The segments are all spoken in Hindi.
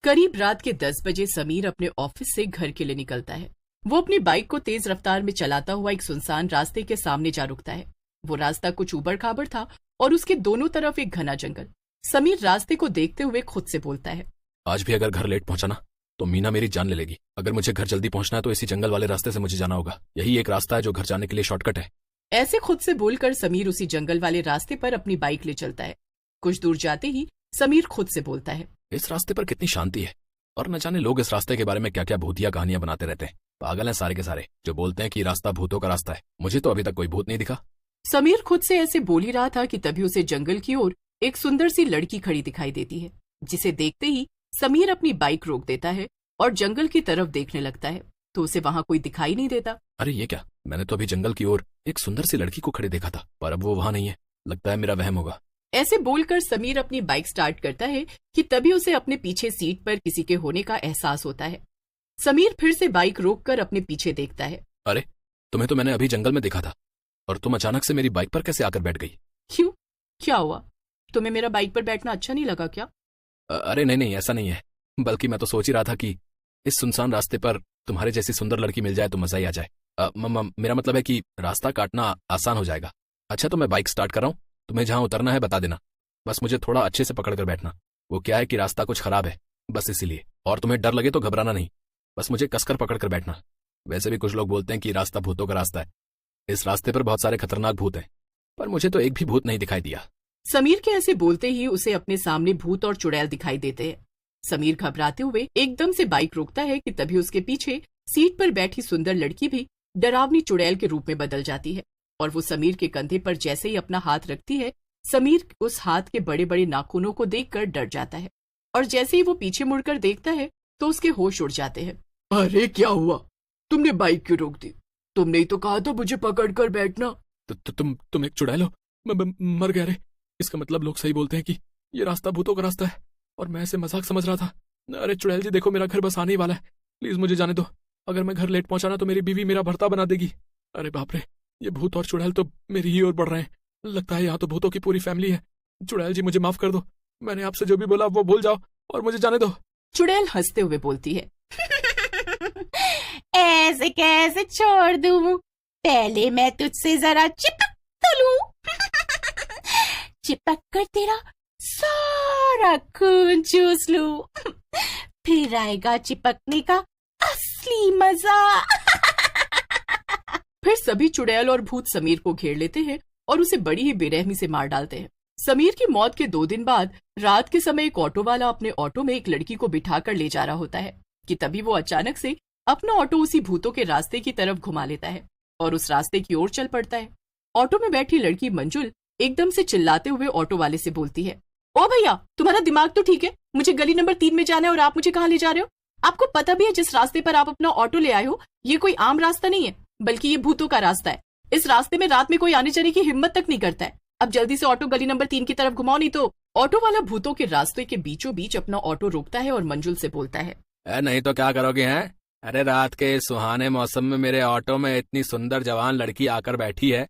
करीब रात के 10 बजे समीर अपने ऑफिस से घर के लिए निकलता है। वो अपनी बाइक को तेज रफ्तार में चलाता हुआ एक सुनसान रास्ते के सामने जा रुकता है। वो रास्ता कुछ ऊबड़ खाबड़ था और उसके दोनों तरफ एक घना जंगल। समीर रास्ते को देखते हुए खुद से बोलता है, आज भी अगर घर लेट पहुंचा ना तो मीना मेरी जान ले लेगी। अगर मुझे घर जल्दी पहुंचना है तो इसी जंगल वाले रास्ते से मुझे जाना होगा। यही एक रास्ता है जो घर जाने के लिए शॉर्टकट है। ऐसे खुद से बोलकर समीर उसी जंगल वाले रास्ते पर अपनी बाइक ले चलता है। कुछ दूर जाते ही समीर खुद से बोलता है, इस रास्ते पर कितनी शांति है और न जाने लोग इस रास्ते के बारे में क्या क्या भूतिया कहानियां बनाते रहते हैं। पागल हैं सारे के सारे जो बोलते हैं कि रास्ता भूतों का रास्ता है। मुझे तो अभी तक कोई भूत नहीं दिखा। समीर खुद से ऐसे बोल ही रहा था कि तभी उसे जंगल की ओर एक सुंदर सी लड़की खड़ी दिखाई देती है, जिसे देखते ही समीर अपनी बाइक रोक देता है और जंगल की तरफ देखने लगता है तो उसे वहाँ कोई दिखाई नहीं देता। अरे ये क्या, मैंने तो अभी जंगल की ओर एक सुंदर सी लड़की को खड़े देखा था, पर अब वो वहाँ नहीं है। लगता है मेरा वहम होगा। ऐसे बोलकर समीर अपनी बाइक स्टार्ट करता है कि तभी उसे अपने पीछे सीट पर किसी के होने का एहसास होता है। समीर फिर से बाइक रोककर अपने पीछे देखता है। अरे तुम्हें तो मैंने अभी जंगल में देखा था और तुम अचानक से मेरी बाइक पर कैसे आकर बैठ गई? क्यों, क्या हुआ? तुम्हें मेरा बाइक पर बैठना अच्छा नहीं लगा क्या? अरे नहीं, ऐसा नहीं है। बल्कि मैं तो सोच ही रहा था कि इस सुनसान रास्ते पर तुम्हारे जैसी सुंदर लड़की मिल जाए तो मजा ही आ जाए। मेरा मतलब है कि रास्ता काटना आसान हो जाएगा। अच्छा तो मैं बाइक स्टार्ट कर रहा हूँ, तुम्हें जहाँ उतरना है बता देना। बस मुझे थोड़ा अच्छे से पकड़ कर बैठना। वो क्या है कि रास्ता कुछ खराब है, बस इसीलिए। और तुम्हें डर लगे तो घबराना नहीं, बस मुझे कसकर पकड़ कर बैठना। वैसे भी कुछ लोग बोलते हैं कि रास्ता भूतों का रास्ता है। इस रास्ते पर बहुत सारे खतरनाक भूत हैं, पर मुझे तो एक भी भूत नहीं दिखाई दिया। समीर के ऐसे बोलते ही उसे अपने सामने भूत और चुड़ैल दिखाई देते हैं। समीर घबराते हुए एकदम से बाइक रोकता है कि तभी उसके पीछे सीट पर बैठी सुंदर लड़की भी डरावनी चुड़ैल के रूप में बदल जाती है और वो समीर के कंधे पर जैसे ही अपना हाथ रखती है, समीर उस हाथ के बड़े बड़े नाखूनों को देखकर डर जाता है और जैसे ही वो पीछे मुड़कर देखता है तो उसके होश उड़ जाते हैं। अरे क्या हुआ? तुमने बाइक क्यों रोक दी? तुमने ही तो कहा था मुझे पकड़ कर बैठना। तुम एक चुड़ैल हो? मर गया रे। इसका मतलब लोग सही बोलते हैं कि ये रास्ता भूतों का रास्ता है और मैं इसे मजाक समझ रहा था। अरे चुड़ैल जी देखो, मेरा घर बस आने ही वाला है, प्लीज मुझे जाने दो। अगर मैं घर लेट पहुंचा ना तो मेरी बीवी मेरा भर्ता बना देगी। अरे बाप रे, ये भूत और चुड़ैल तो मेरी ही ओर बढ़ रहे हैं। लगता है यहाँ तो भूतों की पूरी फैमिली है। चुड़ैल जी मुझे माफ कर दो, मैंने आपसे जो भी बोला वो भूल जाओ और मुझे जाने दो। चुड़ैल हंसते हुए बोलती है, ऐसे कैसे छोड़ दूं? पहले मैं तुझसे जरा चिपक तो लूं। चिपक कर तेरा सारा खून चूस लूं, फिर आएगा चिपकने का असली मजा। फिर सभी चुड़ैल और भूत समीर को घेर लेते हैं और उसे बड़ी ही बेरहमी से मार डालते हैं। समीर की मौत के 2 दिन बाद रात के समय एक ऑटो वाला अपने ऑटो में एक लड़की को बिठाकर ले जा रहा होता है कि तभी वो अचानक से अपना ऑटो उसी भूतों के रास्ते की तरफ घुमा लेता है और उस रास्ते की ओर चल पड़ता है। ऑटो में बैठी लड़की मंजुल एकदम से चिल्लाते हुए ऑटो वाले से बोलती है, ओ भैया, तुम्हारा दिमाग तो ठीक है? मुझे गली नंबर 3 में जाना है और आप मुझे कहाँ ले जा रहे हो? आपको पता भी है जिस रास्ते पर आप अपना ऑटो ले आए हो ये कोई आम रास्ता नहीं है, बल्कि ये भूतों का रास्ता है। इस रास्ते में रात में कोई आने जाने की हिम्मत तक नहीं करता है। अब जल्दी से ऑटो गली नंबर 3 की तरफ घुमाओ, नहीं तो। ऑटो वाला भूतों के रास्ते के बीचों बीच अपना ऑटो रोकता है और मंजुल से बोलता है, नहीं तो क्या करोगे हैं? अरे रात के सुहाने मौसम में मेरे ऑटो में इतनी सुंदर जवान लड़की आकर बैठी है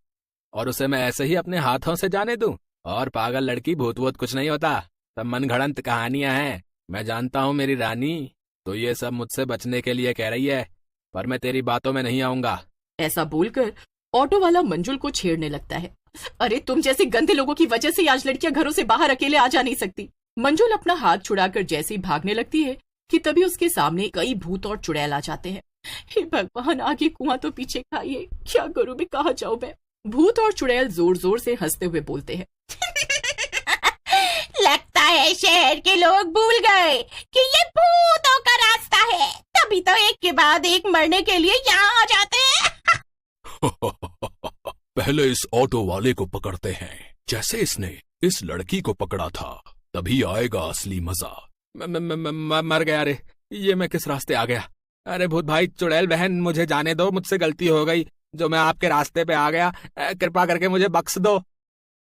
और उसे मैं ऐसे ही अपने हाथों से जाने दूं? और पागल लड़की, भूत वूत कुछ नहीं होता, सब मनगढ़ंत कहानियां हैं। मैं जानता हूँ मेरी रानी, तो ये सब मुझसे बचने के लिए कह रही है, पर मैं तेरी बातों में नहीं आऊंगा। ऐसा बोलकर ऑटो वाला मंजुल को छेड़ने लगता है। अरे तुम जैसे गंदे लोगों की वजह से आज लड़कियां घरों से बाहर अकेले आ जा नहीं सकती। मंजुल अपना हाथ छुड़ाकर जैसे ही भागने लगती है कि तभी उसके सामने कई भूत और चुड़ैल आ जाते हैं। हे भगवान, आगे कुआं तो पीछे खाइए, क्या करूं मैं, कहाँ जाऊं मैं? भूत और चुड़ैल जोर जोर से हंसते हुए बोलते हैं, लगता है शहर के लोग भूल गए कि ये भूतों का रास्ता है, तभी तो एक के बाद एक मरने के लिए यहाँ आ जाते हैं। पहले इस ऑटो वाले को पकड़ते हैं, जैसे इसने इस लड़की को पकड़ा था, तभी आएगा असली मजा। मर गया रे, ये मैं किस रास्ते आ गया? अरे भूत भाई, चुड़ैल बहन, मुझे जाने दो, मुझसे गलती हो गई जो मैं आपके रास्ते पे आ गया, कृपा करके मुझे बख्श दो।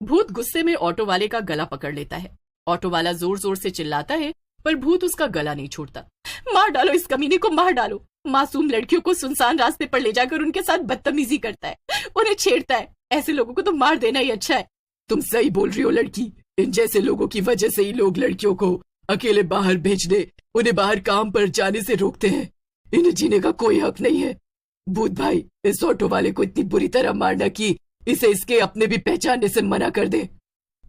भूत गुस्से में ऑटो वाले का गला पकड़ लेता है। ऑटो वाला जोर जोर से चिल्लाता है पर भूत उसका गला नहीं छोड़ता। मार डालो इस कमीने को, मार डालो। मासूम लड़कियों को सुनसान रास्ते पर ले जाकर उनके साथ बदतमीजी करता है, उन्हें छेड़ता है। ऐसे लोगों को तो मार देना ही अच्छा है। तुम सही बोल रही हो लड़की, इन जैसे लोगों की वजह से ही लोग लड़कियों को अकेले बाहर भेजने उन्हें बाहर काम पर जाने से रोकते हैं। इन्हें जीने का कोई हक नहीं है। भूत भाई, इस ऑटो वाले को इतनी बुरी तरह मारना कि इसे इसके अपने भी पहचानने से मना कर दे।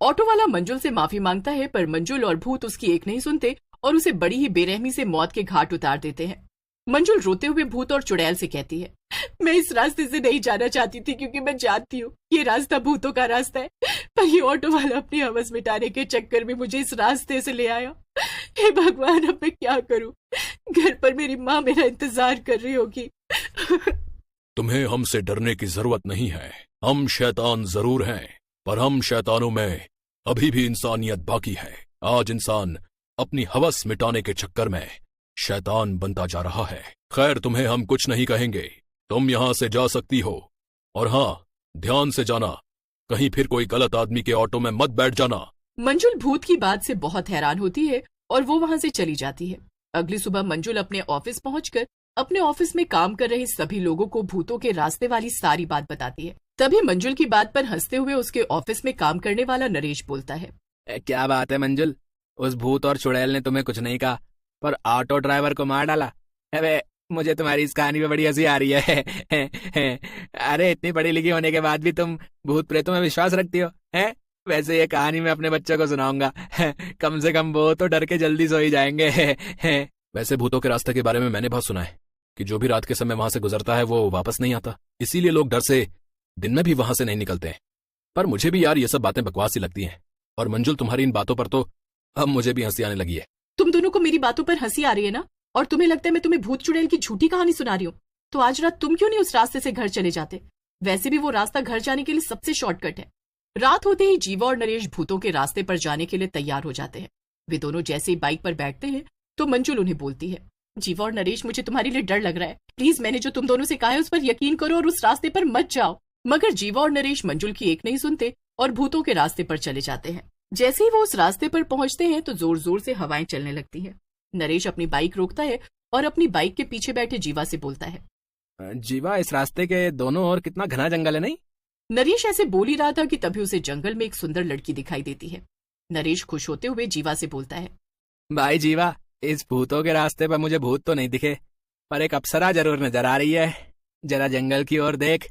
ऑटो वाला मंजुल से माफी मांगता है, पर मंजुल और भूत उसकी एक नहीं सुनते और उसे बड़ी ही बेरहमी से मौत के घाट उतार देते हैं। मंजुल रोते हुए भूत और चुड़ैल से कहती है, मैं इस रास्ते से नहीं जाना चाहती थी क्योंकि मैं जानती हूँ ये रास्ता भूतों का रास्ता है, पर ये ऑटो वाला अपनी हवस मिटाने के चक्कर में मुझे इस रास्ते से ले आया। हे भगवान, अब मैं क्या करूँ? घर पर मेरी माँ मेरा इंतजार कर रही होगी। तुम्हें हमसे डरने की जरूरत नहीं है। हम शैतान जरूर हैं, पर हम शैतानों में अभी भी इंसानियत बाकी है। आज इंसान अपनी हवस मिटाने के चक्कर में शैतान बनता जा रहा है। खैर, तुम्हें हम कुछ नहीं कहेंगे, तुम यहाँ से जा सकती हो। और हाँ, ध्यान से जाना, कहीं फिर कोई गलत आदमी के ऑटो में मत बैठ जाना। मंजुल भूत की बात से बहुत हैरान होती है और वो वहाँ से चली जाती है। अगली सुबह मंजुल अपने ऑफिस पहुंचकर अपने ऑफिस में काम कर रहे सभी लोगों को भूतों के रास्ते वाली सारी बात बताती है। तभी मंजुल की बात पर हंसते हुए उसके ऑफिस में काम करने वाला नरेश बोलता है, क्या बात है मंजुल, उस भूत और चुड़ैल ने तुम्हें कुछ नहीं कहा पर ऑटो ड्राइवर को मार डाला। अबे, मुझे तुम्हारी इस कहानी पे बड़ी हंसी आ रही है। अरे, इतनी पढ़ी लिखी होने के बाद भी तुम भूत प्रेतों में विश्वास रखती हो, हैं? वैसे ये कहानी मैं अपने बच्चों को सुनाऊंगा। कम से कम वो तो डर के जल्दी सो ही जाएंगे। वैसे भूतों के रास्ते के बारे में मैंने बहुत सुना है कि जो भी रात के समय वहां से गुजरता है वो वापस नहीं आता, इसीलिए लोग डर से दिन में भी वहां से नहीं निकलते हैं। पर मुझे भी यार ये सब बातें बकवास ही लगती हैं। और मंजुल, तुम्हारी इन बातों पर तो अब मुझे भी हंसी आने लगी है। तुम दोनों को मेरी बातों पर हंसी आ रही है ना, और तुम्हें लगता है मैं तुम्हें भूत चुड़ैल की झूठी कहानी सुना रही हूँ? तो आज रात तुम क्यों नहीं उस रास्ते से घर चले जाते? वैसे भी वो रास्ता घर जाने के लिए सबसे शॉर्टकट है। रात होते ही जीवा और नरेश भूतों के रास्ते पर जाने के लिए तैयार हो जाते हैं। वे दोनों जैसे ही बाइक पर बैठते हैं तो मंजुल उन्हें बोलती है, जीवा और नरेश, मुझे तुम्हारे लिए डर लग रहा है। प्लीज मैंने जो तुम दोनों से कहा है उस पर यकीन करो और उस रास्ते पर मत जाओ। मगर जीवा और नरेश मंजुल की एक नहीं सुनते और भूतों के रास्ते पर चले जाते हैं। जैसे ही वो उस रास्ते पर पहुंचते हैं तो जोर जोर से हवाएं चलने लगती हैं। नरेश अपनी बाइक रोकता है और अपनी बाइक के पीछे बैठे जीवा से बोलता है, जीवा, इस रास्ते के दोनों ओर कितना घना जंगल है, नहीं? नरेश ऐसे बोल ही रहा था कि तभी उसे जंगल में एक सुंदर लड़की दिखाई देती है। नरेश खुश होते हुए जीवा से बोलता है, भाई जीवा, इस भूतों के रास्ते पर मुझे भूत तो नहीं दिखे, पर एक अप्सरा जरूर नजर आ रही है। जरा जंगल की ओर देख,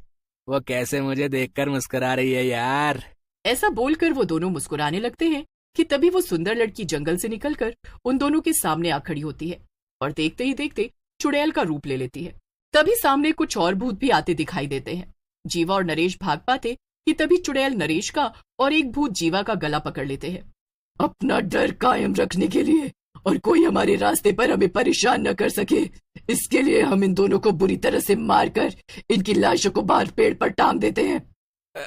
वो कैसे मुझे देखकर मुस्कुरा रही है यार। ऐसा बोलकर वो दोनों मुस्कुराने लगते हैं कि तभी वो सुंदर लड़की जंगल से निकलकर उन दोनों के सामने आ खड़ी होती है और देखते ही देखते चुड़ैल का रूप ले लेती है। तभी सामने कुछ और भूत भी आते दिखाई देते हैं। जीवा और नरेश भाग पाते कि तभी चुड़ैल नरेश का और एक भूत जीवा का गला पकड़ लेते हैं। अपना डर कायम रखने के लिए और कोई हमारे रास्ते पर हमें परेशान न कर सके, इसके लिए हम इन दोनों को बुरी तरह से मारकर इनकी लाशों को बाहर पेड़ पर टांग देते हैं।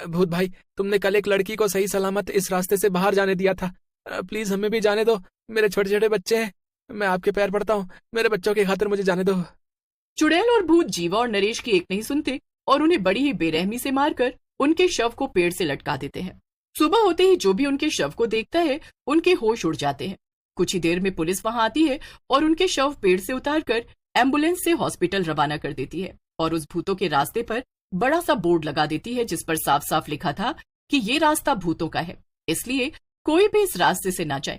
भूत भाई, तुमने कल एक लड़की को सही सलामत इस रास्ते से बाहर जाने दिया था। प्लीज हमें भी जाने दो, मेरे छोटे छोटे बच्चे हैं, मैं आपके पैर पड़ता हूँ, मेरे बच्चों की खातिर मुझे जाने दो। चुड़ैल और भूत जीवा और नरेश की एक नहीं सुनते और उन्हें बड़ी ही बेरहमी से मारकर उनके शव को पेड़ से लटका देते हैं। सुबह होते ही जो भी उनके शव को देखता है उनके होश उड़ जाते हैं। कुछ ही देर में पुलिस वहां आती है और उनके शव पेड़ से उतारकर एम्बुलेंस से हॉस्पिटल रवाना कर देती है और उस भूतों के रास्ते पर बड़ा सा बोर्ड लगा देती है जिस पर साफ साफ लिखा था कि ये रास्ता भूतों का है, इसलिए कोई भी इस रास्ते से ना जाए।